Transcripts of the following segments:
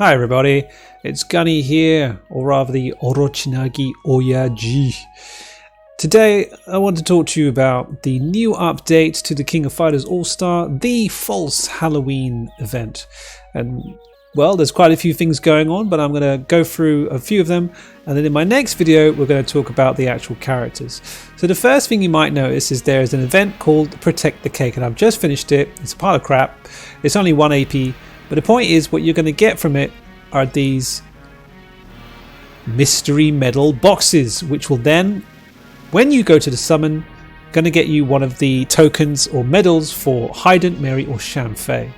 Hi everybody, it's Gunny here, or rather the Orochinagi Oyaji. Today I want to talk to you about the new update to the King of Fighters All-Star, the False Halloween event. And well, there's quite a few things going on, but I'm going to go through a few of them, and then in my next video we're going to talk about the actual characters. So the first thing you might notice is there is an event called Protect the Cake, and I've just finished it. It's a pile of crap. It's only 1 AP. But the point is, what you're going to get from it are these mystery medal boxes, which will then, when you go to the summon, going to get you one of the tokens or medals for Hydrant, Mary or Shamfei.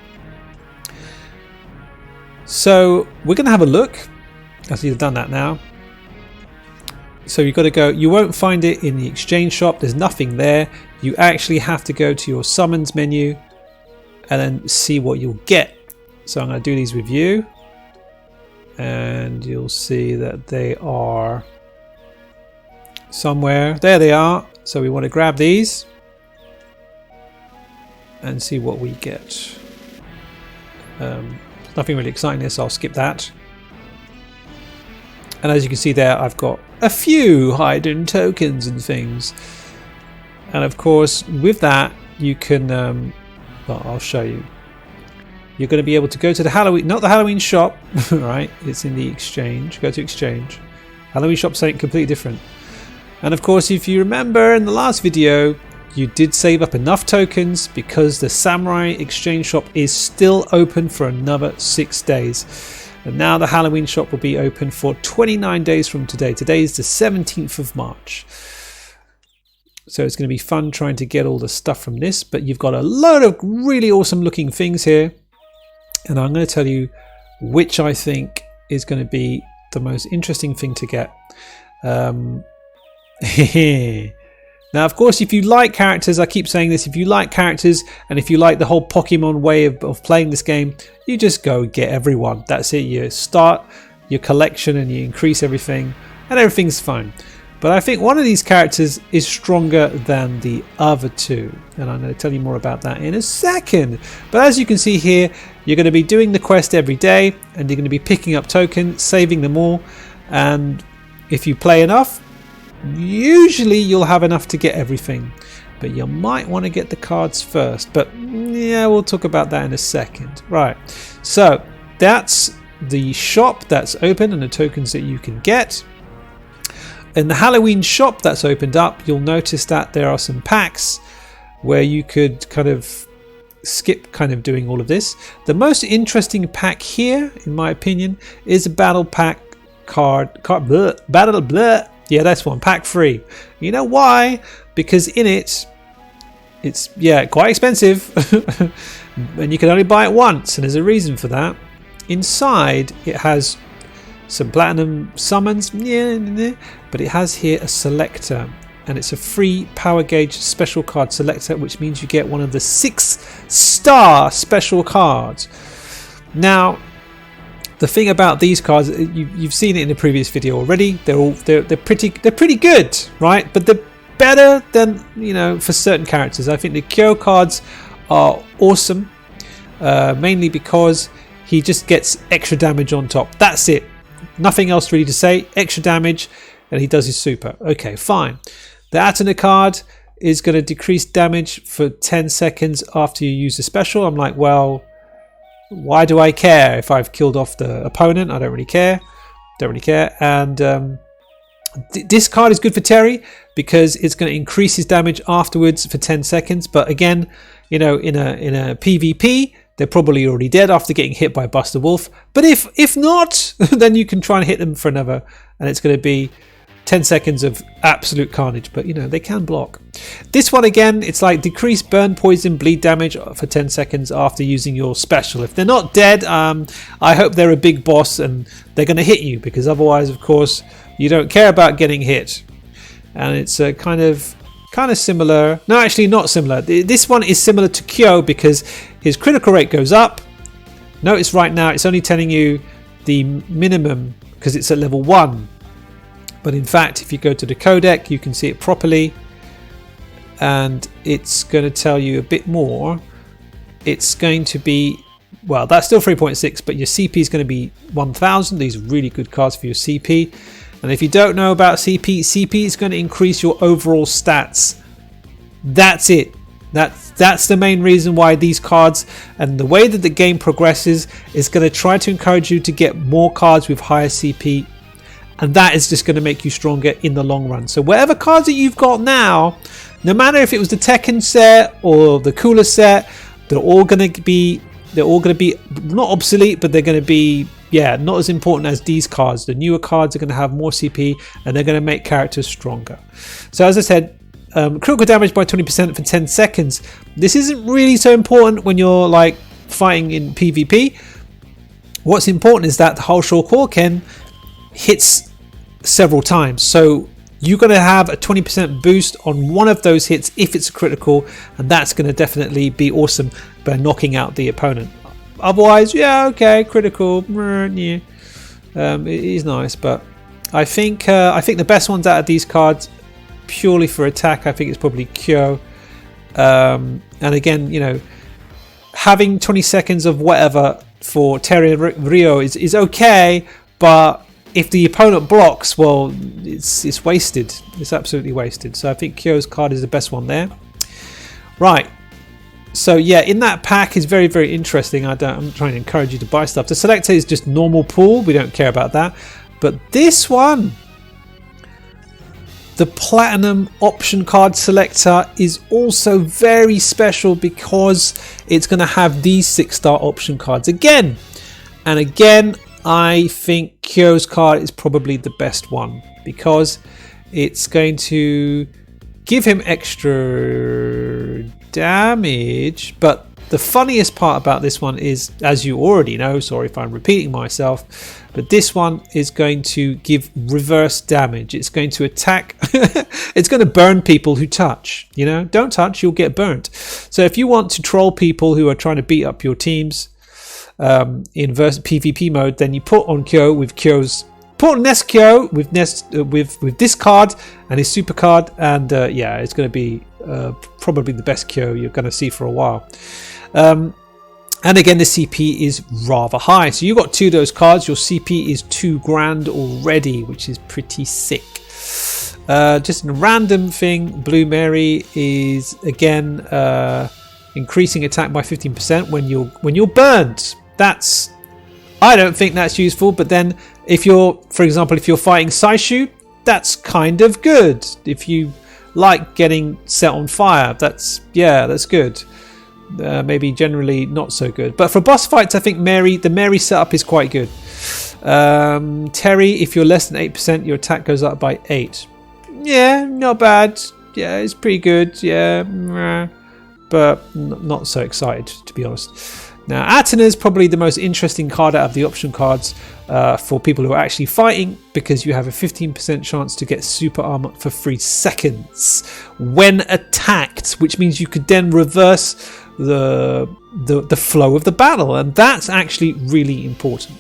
So we're going to have a look. As you've done that now. So you've got to go, you won't find it in the exchange shop. There's nothing there. You actually have to go to your summons menu and then see what you'll get. So I'm going to do these with you, and you'll see that they are somewhere. There they are. So we want to grab these and see what we get. Nothing really exciting there, so I'll skip that. And as you can see there, I've got a few hidden tokens and things. And of course, with that, you can, well, I'll show you. You're going to be able to go to the Halloween, not the Halloween shop, right? It's in the exchange. Go to exchange. Halloween shop, something completely different. And of course, if you remember in the last video, you did save up enough tokens because the Samurai exchange shop is still open for another 6 days. And now the Halloween shop will be open for 29 days from today. Today is the 17th of March. So it's going to be fun trying to get all the stuff from this. But you've got a load of really awesome looking things here. And I'm going to tell you which I think is going to be the most interesting thing to get. Now, of course, if you like characters, I keep saying this, if you like characters and if you like the whole Pokemon way of playing this game, you just go get everyone. That's it. You start your collection and you increase everything and everything's fine. But I think one of these characters is stronger than the other two. And I'm going to tell you more about that in a second. But as you can see here, you're going to be doing the quest every day and you're going to be picking up tokens, saving them all. And if you play enough, usually you'll have enough to get everything. But you might want to get the cards first. But yeah, we'll talk about that in a second. Right. So that's the shop that's open and the tokens that you can get. In the Halloween shop that's opened up, you'll notice that there are some packs where you could kind of skip kind of doing all of this. The most interesting pack here, in my opinion, is a battle pack yeah, that's one, pack 3. You know why? Because in it's quite expensive and you can only buy it once, and there's a reason for that. Inside it has some platinum summons, but it has here a selector, and it's a free power gauge special card selector, which means you get one of the 6-star special cards. Now, the thing about these cards, you've seen it in the previous video already. They're pretty good, right? But they're better than, you know, for certain characters. I think the Kyo cards are awesome, mainly because he just gets extra damage on top. That's it. Nothing else really to say. Extra damage, and he does his super. Okay, fine. The Atana card is going to decrease damage for 10 seconds after you use the special. I'm like, well, why do I care if I've killed off the opponent? I don't really care. And this card is good for Terry because it's going to increase his damage afterwards for 10 seconds. But again, you know, in a PvP, they're probably already dead after getting hit by Buster Wolf. But if not, then you can try and hit them for another, and it's going to be 10 seconds of absolute carnage. But you know, they can block. This one again, it's like decrease burn, poison, bleed damage for 10 seconds after using your special. If they're not dead, I hope they're a big boss and they're going to hit you, because otherwise, of course, you don't care about getting hit. And it's a kind of similar. No, actually not similar. This one is similar to Kyo because his critical rate goes up. Notice right now it's only telling you the minimum because it's at level 1. But in fact, if you go to the codec, you can see it properly. And it's going to tell you a bit more. It's going to be well, that's still 3.6, but your CP is going to be 1000. These are really good cards for your CP. And if you don't know about CP, CP is going to increase your overall stats. That's it. That's the main reason why these cards, and the way that the game progresses, is going to try to encourage you to get more cards with higher CP, and that is just going to make you stronger in the long run. So whatever cards that you've got now, no matter if it was the Tekken set or the Cooler set, they're all going to be not obsolete, but they're going to be not as important as these cards. The newer cards are going to have more CP, and they're going to make characters stronger. So as I said, critical damage by 20% for 10 seconds. This isn't really so important when you're like fighting in PvP. What's important is that the Halshore Korken hits several times. So you're going to have a 20% boost on one of those hits if it's a critical, and that's going to definitely be awesome by knocking out the opponent. Otherwise, yeah, okay, critical, yeah. It is nice, but I think the best ones out of these cards, purely for attack, I think it's probably Kyo. And again, you know, having 20 seconds of whatever for Terry and Rio is okay, but if the opponent blocks, well, it's wasted. It's absolutely wasted. So I think Kyo's card is the best one there. Right. So yeah, in that pack is very, very interesting. I'm trying to encourage you to buy stuff. The selector is just normal pool. We don't care about that. But this one, the platinum option card selector, is also very special because it's going to have these 6-star option cards again. And again, I think Kyo's card is probably the best one because it's going to give him extra damage. But the funniest part about this one is, as you already know, sorry if I'm repeating myself, but this one is going to give reverse damage. It's going to attack. It's going to burn people who touch. You know, don't touch, you'll get burnt. So if you want to troll people who are trying to beat up your teams in PvP mode, then you put on Kyo with Kyo's. Put on Nest Kyo with this card and his super card, and yeah, it's going to be probably the best Kyo you're going to see for a while. And again, the CP is rather high. So you got 2 of those cards. Your CP is 2 grand already, which is pretty sick. Just a random thing, Blue Mary is again increasing attack by 15% when you're burned. I don't think that's useful, but then if you're, for example, if you're fighting Saishu, that's kind of good. If you like getting set on fire, that's good. Maybe generally not so good, but for boss fights, I think the Mary setup is quite good. Terry, if you're less than 8%, your attack goes up by 8. Yeah, not bad. Yeah, it's pretty good. Yeah, but not so excited, to be honest. Now, Athena is probably the most interesting card out of the option cards for people who are actually fighting, because you have a 15% chance to get super armor for 3 seconds when attacked, which means you could then reverse the flow of the battle, and that's actually really important.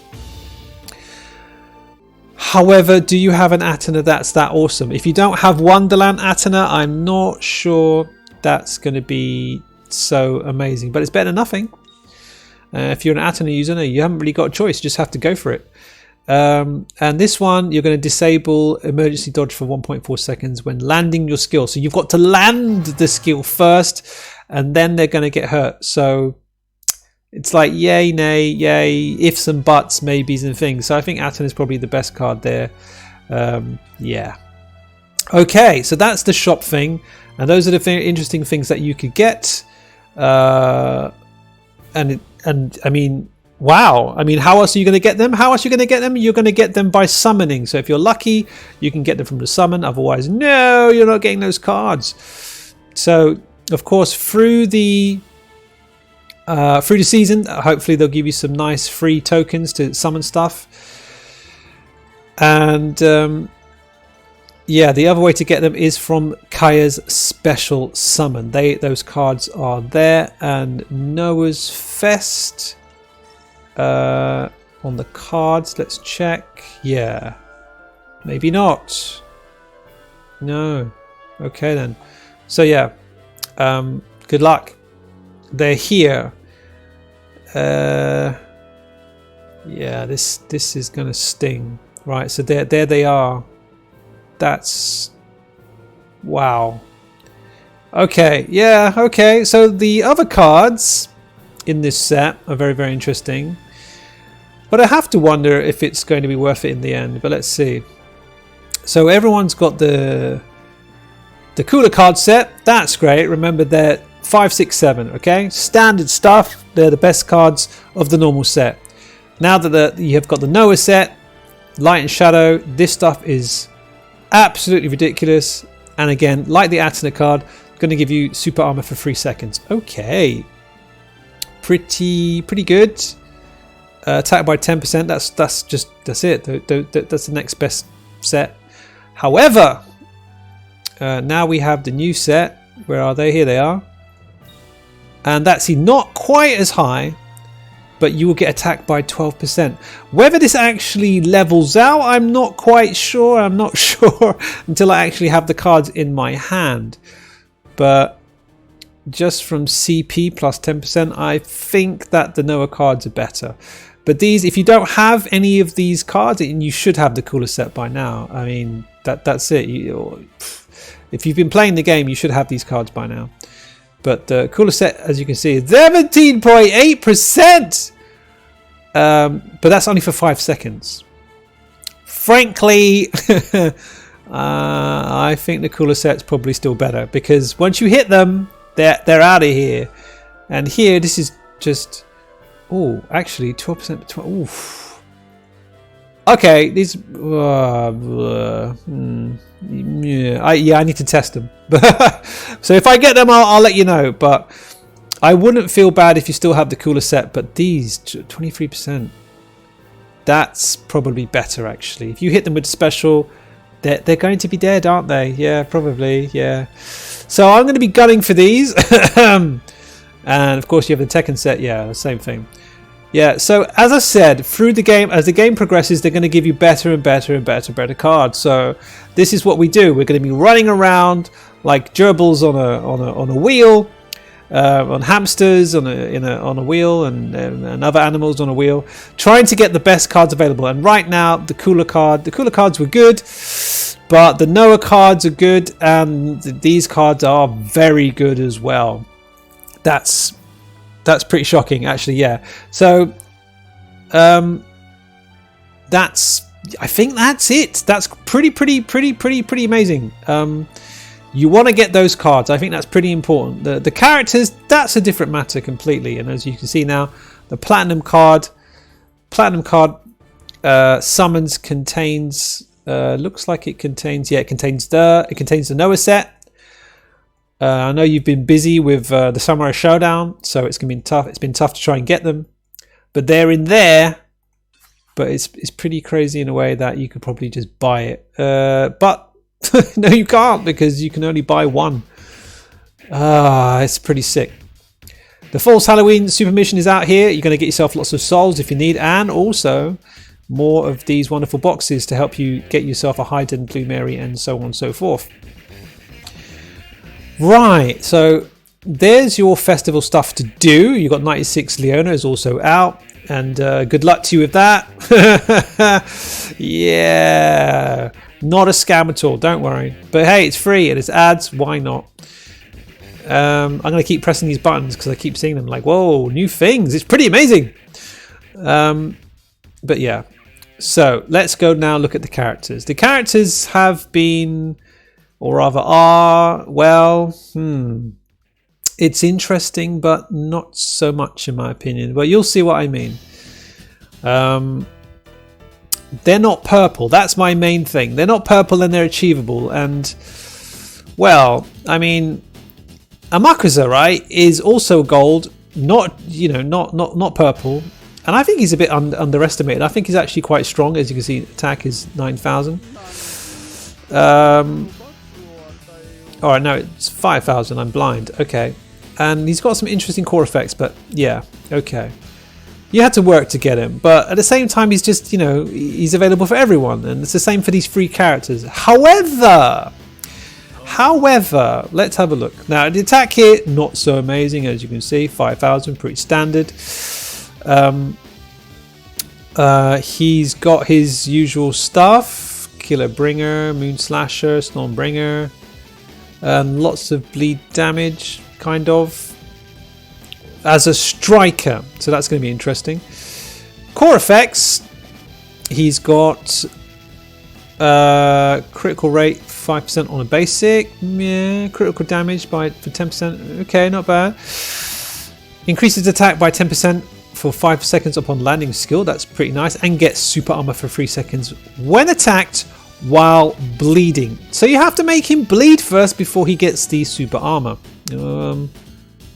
However, do you have an Athena that's that awesome? If you don't have Wonderland Athena, I'm not sure that's going to be so amazing, but it's better than nothing. If you're an Athena user, you haven't really got a choice. You just have to go for it. And this one, you're going to disable emergency dodge for 1.4 seconds when landing your skill. So you've got to land the skill first, and then they're going to get hurt. So it's like yay, nay, yay, ifs and buts, maybes and things. So I think Athena is probably the best card there. Yeah. Okay, so that's the shop thing. And those are the interesting things that you could get. And I mean, wow. I mean, how else are you going to get them? How else are you going to get them? You're going to get them by summoning. So if you're lucky, you can get them from the summon. Otherwise, no, you're not getting those cards. So, of course, through the season, hopefully they'll give you some nice free tokens to summon stuff. And yeah, the other way to get them is from Kaya's special summon. Those cards are there, and Noah's Fest on the cards. Let's check. Yeah, maybe not. No. Okay then. So yeah, good luck. They're here. Yeah, this is gonna sting. Right, so there they are. That's wow. Okay, yeah, okay. So the other cards in this set are very, very interesting. But I have to wonder if it's going to be worth it in the end. But let's see. So everyone's got the cooler card set. That's great. Remember, they're 5, 6, 7. Okay, standard stuff. They're the best cards of the normal set. Now that you have got the Noah set, Light and Shadow, this stuff is absolutely ridiculous. And again, like the Atena card, going to give you super armor for 3 seconds. Okay, pretty good. Attack by 10%. That's it. That's the next best set. However, now we have the new set. Where are they? Here they are. And that's not quite as high, but you will get attacked by 12%. Whether this actually levels out, I'm not quite sure. I'm not sure until I actually have the cards in my hand. But just from CP plus 10%, I think that the Noah cards are better. But these, if you don't have any of these cards, and you should have the cooler set by now. I mean, that's it. If you've been playing the game, you should have these cards by now. But the cooler set, as you can see, is 17.8%. But that's only for 5 seconds. Frankly, I think the cooler set's probably still better, because once you hit them, they're out of here. And here, this is just, oh, actually 12%. Oof. Okay, these. Yeah, I need to test them. So if I get them, I'll let you know. But I wouldn't feel bad if you still have the cooler set. But these 23%, that's probably better actually. If you hit them with special, they're going to be dead, aren't they? Yeah, probably. Yeah. So I'm going to be gunning for these. And of course you have the Tekken set. Yeah, the same thing. Yeah, so as I said, through the game, as the game progresses, they're going to give you better and better and better cards. So this is what we do. We're going to be running around like gerbils on a wheel, on hamsters on a wheel, and other animals on a wheel, trying to get the best cards available. And right now, the cooler cards were good, but the Noah cards are good, and these cards are very good as well. That's pretty shocking, actually. Yeah. So, I think that's it. That's pretty amazing. You want to get those cards. I think that's pretty important. The characters, that's a different matter completely. And as you can see now, the platinum card summons contains. Looks like it contains. Yeah, it contains the Noah set. I know you've been busy with the Samurai Showdown, so it's been tough. It's been tough to try and get them, but they're in there. But it's pretty crazy in a way that you could probably just buy it. But no, you can't, because you can only buy one. It's pretty sick. The False Halloween Super Mission is out here. You're going to get yourself lots of souls if you need, and also more of these wonderful boxes to help you get yourself a Hidden Blue Mary and so on and so forth. Right, so there's your festival stuff to do. You've got 96 Leona is also out, and good luck to you with that. Yeah, not a scam at all, don't worry. But hey, it's free and it's ads, why not? I'm going to keep pressing these buttons because I keep seeing them like, whoa, new things. It's pretty amazing. But yeah, so let's go now look at the characters. The characters have been, or rather are, well, it's interesting, but not so much in my opinion. But you'll see what I mean. They're not purple. That's my main thing. They're not purple and they're achievable. And, well, I mean, Amakusa, right, is also gold, not purple. And I think he's a bit underestimated. I think he's actually quite strong. As you can see, attack is 9,000. Alright, no, it's 5,000. I'm blind. Okay. And he's got some interesting core effects, but yeah, okay. You had to work to get him, but at the same time, he's just, he's available for everyone, and it's the same for these free characters. However, let's have a look. Now, the attack here, not so amazing, as you can see, 5,000, pretty standard. He's got his usual stuff: Killer Bringer, Moon Slasher, Storm Bringer, lots of bleed damage, kind of, as a striker. So that's going to be interesting. Core effects: he's got critical rate 5% on a basic. Yeah, critical damage for 10%. Okay, not bad. Increases attack by 10% for 5 seconds upon landing skill. That's pretty nice. And gets super armor for 3 seconds when attacked while bleeding. So you have to make him bleed first before he gets the super armor.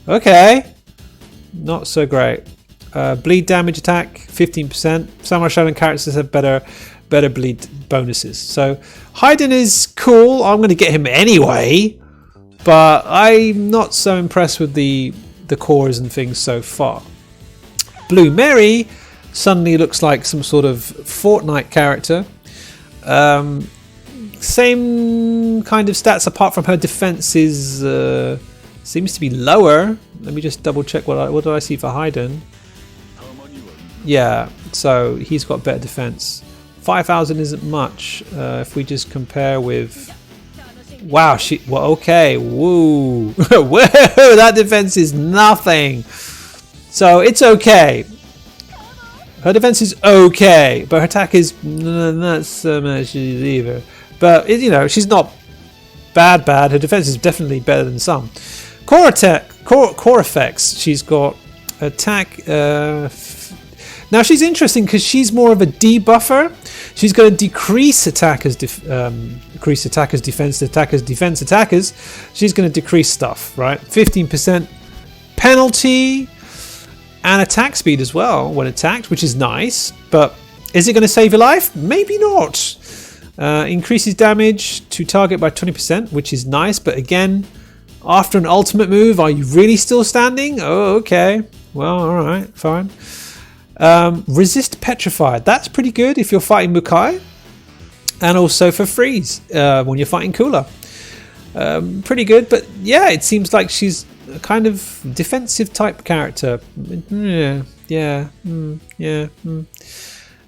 Okay, not so great. Bleed damage attack 15%. Samurai Shodown characters have better bleed bonuses. So Haydn is cool. I'm going to get him anyway, but I'm not so impressed with the cores and things so far. Blue Mary suddenly looks like some sort of Fortnite character. Same kind of stats, apart from her defense is seems to be lower. Let me just double check what do I see for Haydn. Yeah, so he's got better defense. 5,000 isn't much. If we just compare with, wow, okay, woo, whoa, that defense is nothing. So it's okay. Her defense is okay, but her attack is not so much either. But she's not bad. Her defense is definitely better than some. Core effects. She's got attack. Now she's interesting because she's more of a debuffer. She's going to decrease attackers' defense, attackers. She's going to decrease stuff, right? 15% penalty and attack speed as well when attacked, which is nice. But is it going to save your life? Maybe not. Increases damage to target by 20%, which is nice. But again, after an ultimate move, are you really still standing? Oh, okay. Well, all right, fine. Resist Petrified. That's pretty good if you're fighting Mukai, and also for freeze when you're fighting Cooler. Pretty good, but yeah, it seems like she's a kind of defensive type character. Yeah. And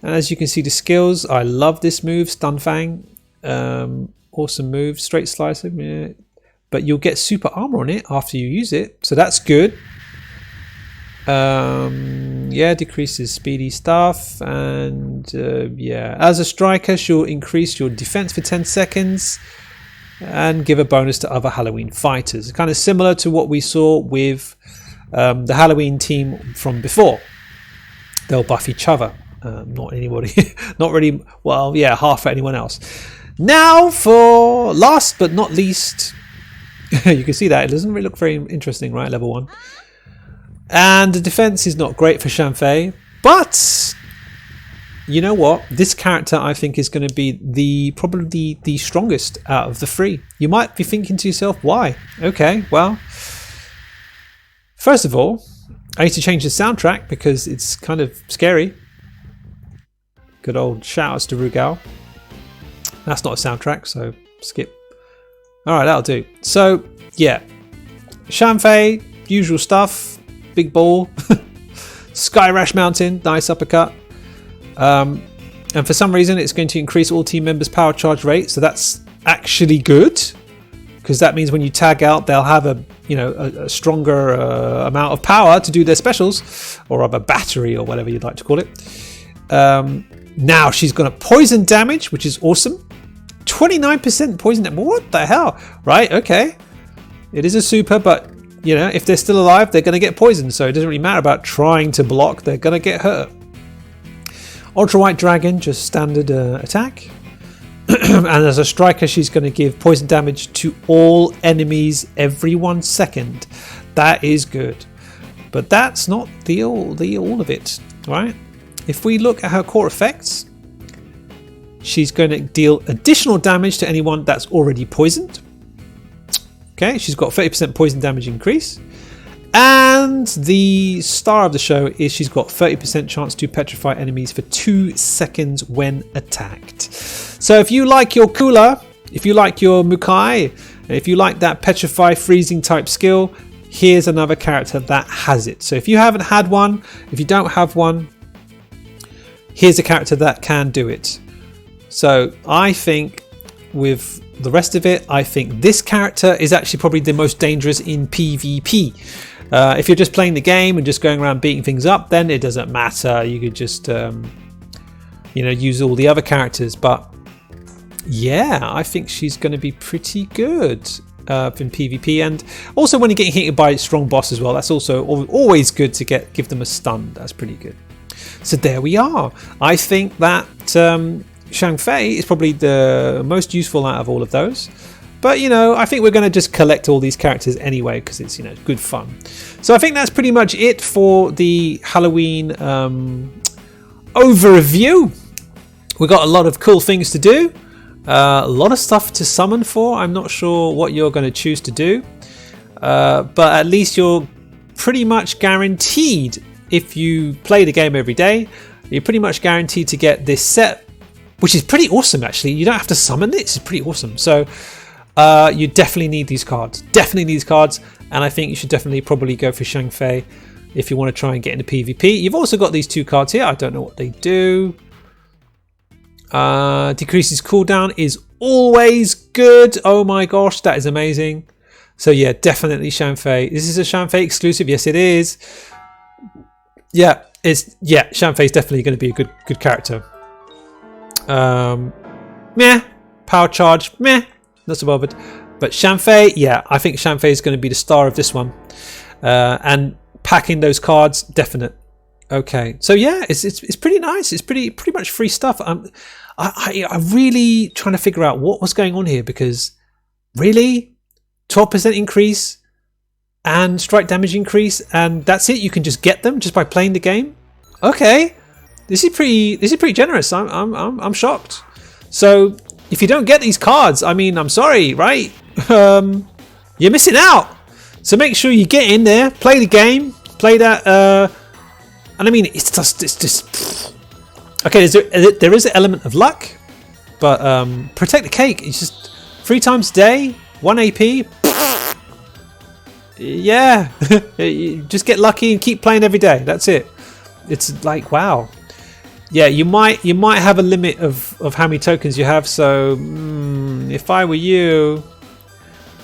as you can see, the skills. I love this move, Stun Fang. Awesome move, Straight Slicer. Yeah. But you'll get super armor on it after you use it, so that's good. Yeah, decreases speedy stuff, and yeah, as a striker she'll increase your defense for 10 seconds and give a bonus to other Halloween fighters, kind of similar to what we saw with the Halloween team from before. They'll buff each other, not anybody not really, well, yeah, half for anyone else. Now for last but not least, you can see that it doesn't really look very interesting, right? Level 1. And the defense is not great for Shanfei, but you know what? This character I think is going to be probably the strongest out of the three. You might be thinking to yourself, why? Okay, well, first of all, I need to change the soundtrack because it's kind of scary. Good old shout-outs to Rugal. That's not a soundtrack, so skip. Alright, that'll do. So, yeah. Shanfei, usual stuff. Big ball, Sky Rash Mountain, nice uppercut, and for some reason it's going to increase all team members' power charge rate, so that's actually good because that means when you tag out they'll have a stronger amount of power to do their specials, or of a battery or whatever you'd like to call it. Now she's got a poison damage, which is awesome. 29% poison damage. What the hell? Right, okay, it is a super, but if they're still alive, they're going to get poisoned, so it doesn't really matter about trying to block, they're going to get hurt. Ultra White Dragon, just standard attack. And as a striker, she's going to give poison damage to all enemies every 1 second. That is good. But that's not the all of it, right? If we look at her core effects, she's going to deal additional damage to anyone that's already poisoned. Okay, she's got 30% poison damage increase. And the star of the show is she's got 30% chance to petrify enemies for 2 seconds when attacked. So if you like your Cooler, if you like your Mukai, and if you like that petrify freezing type skill, here's another character that has it. So if you haven't had one, if you don't have one, here's a character that can do it. So I think with the rest of it, I think this character is actually probably the most dangerous in PvP. If you're just playing the game and just going around beating things up, then it doesn't matter. You could just use all the other characters. But yeah, I think she's going to be pretty good in PvP. And also when you're getting hit by a strong boss as well, that's also always good to give them a stun. That's pretty good. So there we are. I think that Shang Fei is probably the most useful out of all of those. But, I think we're going to just collect all these characters anyway because it's, good fun. So I think that's pretty much it for the Halloween overview. We got a lot of cool things to do. A lot of stuff to summon for. I'm not sure what you're going to choose to do. But at least you're pretty much guaranteed, if you play the game every day, you're pretty much guaranteed to get this set, which is pretty awesome actually. You don't have to summon it. It's pretty awesome. So you definitely need these cards. Definitely need these cards. And I think you should definitely probably go for Shang Fei if you want to try and get into PvP. You've also got these two cards here. I don't know what they do. Decreases cooldown is always good. Oh my gosh, that is amazing. So yeah, definitely Shang Fei. This is a Shang Fei exclusive. Yes, it is. Yeah, Shang Fei is definitely going to be a good character. Meh. Power charge, meh. Not so bothered. But Shang Fei, yeah, I think Shang Fei is going to be the star of this one. And packing those cards, definite. Okay, so yeah, it's pretty nice. It's pretty much free stuff. I'm really trying to figure out what was going on here, because really 12% increase and strike damage increase, and that's it. You can just get them just by playing the game. Okay, this is pretty generous. I'm shocked. So if you don't get these cards, I mean, I'm sorry, right? You're missing out. So make sure you get in there, play the game, play that. And I mean, it's just okay. There is an element of luck, but protect the cake. It's just 3 times a day, 1 AP. Yeah, you just get lucky and keep playing every day. That's it. It's like, wow. Yeah, you might have a limit of how many tokens you have. So if I were you,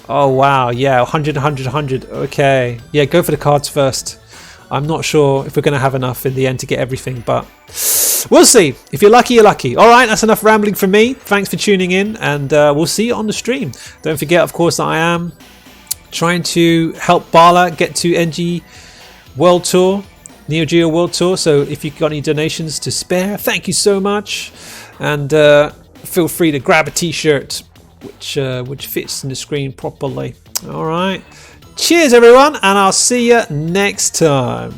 oh wow, yeah, 100, 100, 100. Okay, yeah, go for the cards first. I'm not sure if we're going to have enough in the end to get everything, but we'll see. If you're lucky, you're lucky. All right, that's enough rambling from me. Thanks for tuning in, and we'll see you on the stream. Don't forget, of course, that I am trying to help Bala get to NG World Tour, Neo Geo World Tour. So if you've got any donations to spare, thank you so much. And feel free to grab a t-shirt which fits in the screen properly. All right. Cheers, everyone, and I'll see you next time.